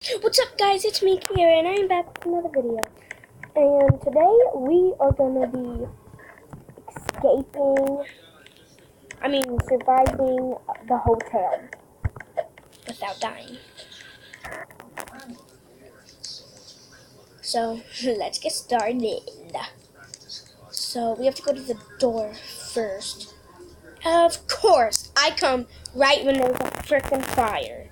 What's up, guys? It's me, Kiera, and I'm back with another video. And today we are gonna be surviving the hotel without dying. So let's get started. So we have to go to the door first. Of course, I come right when there's a frickin' fire.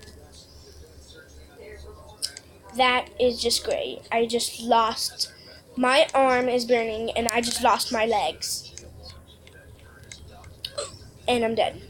That is just great. I just lost. My arm is burning, and I just lost my legs. And I'm dead.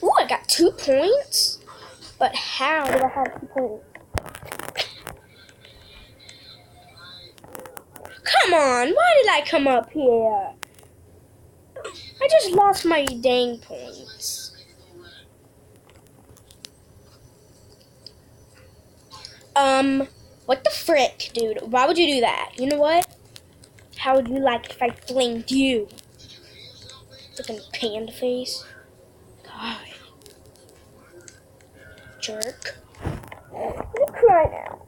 Ooh, I got 2 points? But how did I have 2 points? Come on, why did I come up here? I just lost my dang points. What the frick, dude? Why would you do that? You know what? How would you like if I flinged you? Looking panda face. God. Jerk. You cry now.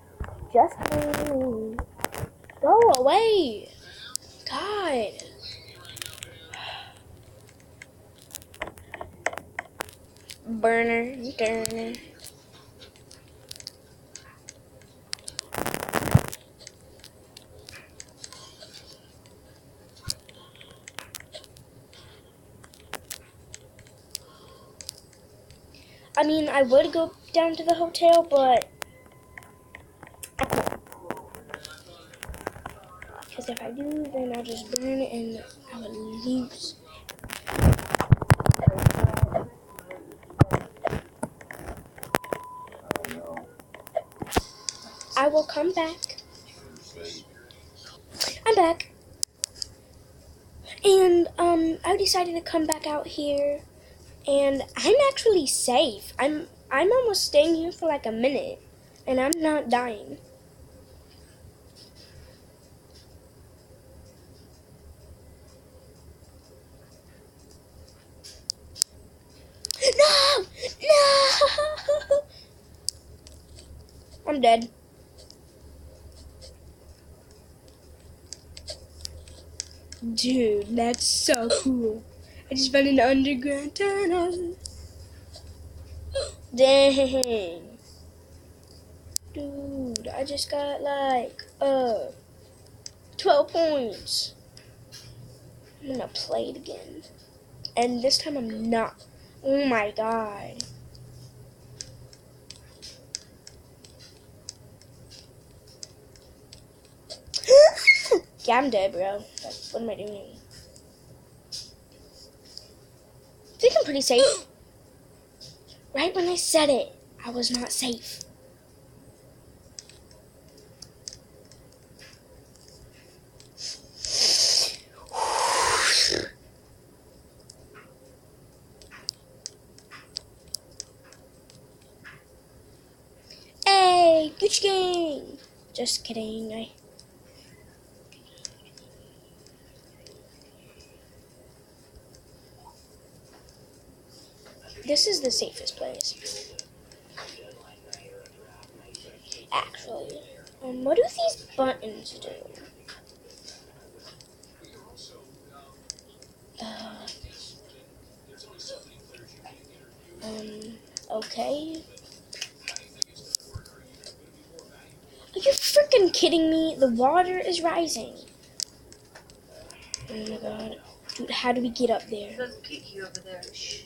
Just leave. Go away. God. Burner. I mean, I would go down to the hotel, but because if I do, then I'll just burn and I will lose. I will come back. I'm back. And I decided to come back out here, and I'm actually safe. I'm almost staying here for like a minute, and I'm not dying. No! No! I'm dead. Dude, that's so cool. I just found an underground tunnel. Dang. Dude, I just got like 12 points. I'm gonna play it again. And this time I'm not. Oh my god. Yeah, I'm dead, bro. What am I doing? I think I'm pretty safe. Right when I said it, I was not safe. Hey, Gucci Gang! Just kidding. This is the safest place. Actually. What do these buttons do? Okay. Are you freaking kidding me? The water is rising. Oh my god. Dude, how do we get up there? There's Kiki over there. Shh.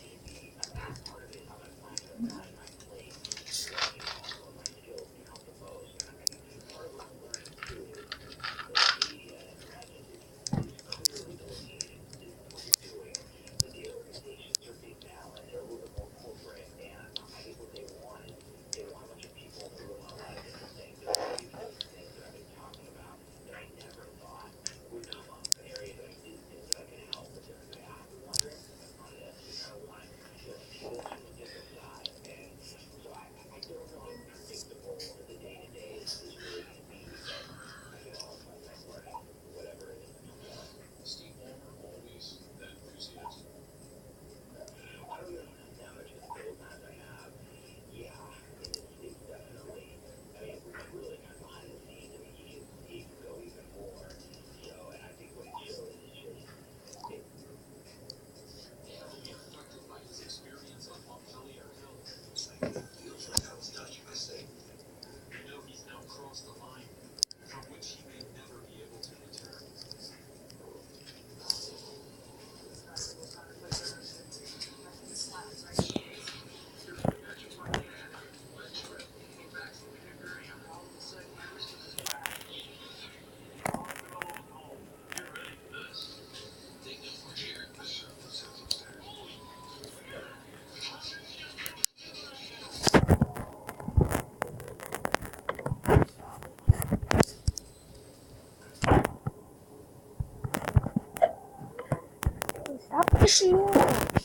Stop pushing me around.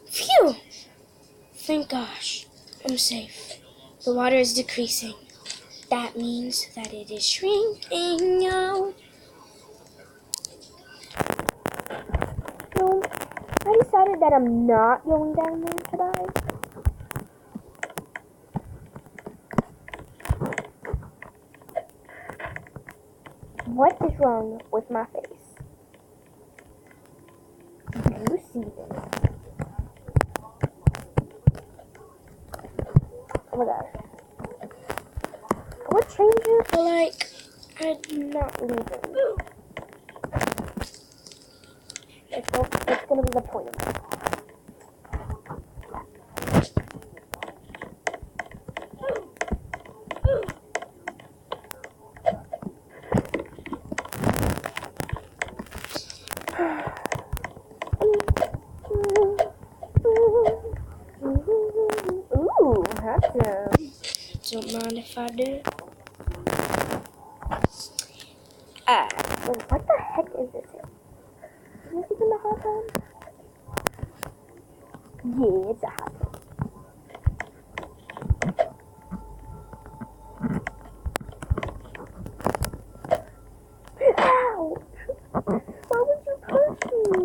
Phew! Thank gosh. I'm safe. The water is decreasing. That means that it is shrinking out. So, I decided that I'm not going down there today. What is wrong with my face? Do you see this? Oh my gosh. I would change it, but like, I'm not leaving. It's gonna be the point of it. Ooh, that's don't mind if I do. What the heck is this here? Is this even a hot tub? Yeah, it's a hot tub. Ow! Why would you push me?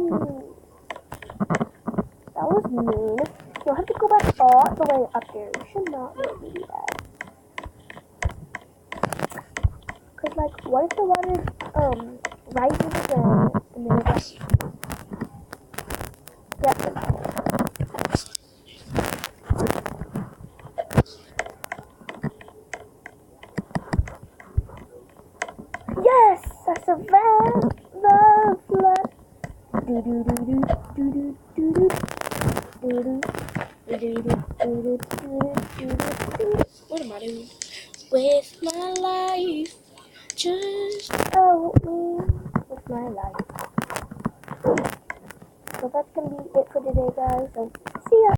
That was mean. You'll have to go back all the way up there. You should not let me do that. Cause like, what if the water rises again and then it's like, yes, I survived the flood. Do do do do do do do do do do do do do do. What am I doing with my life? Just help me with my life. So that's gonna be it for today, guys. So see ya.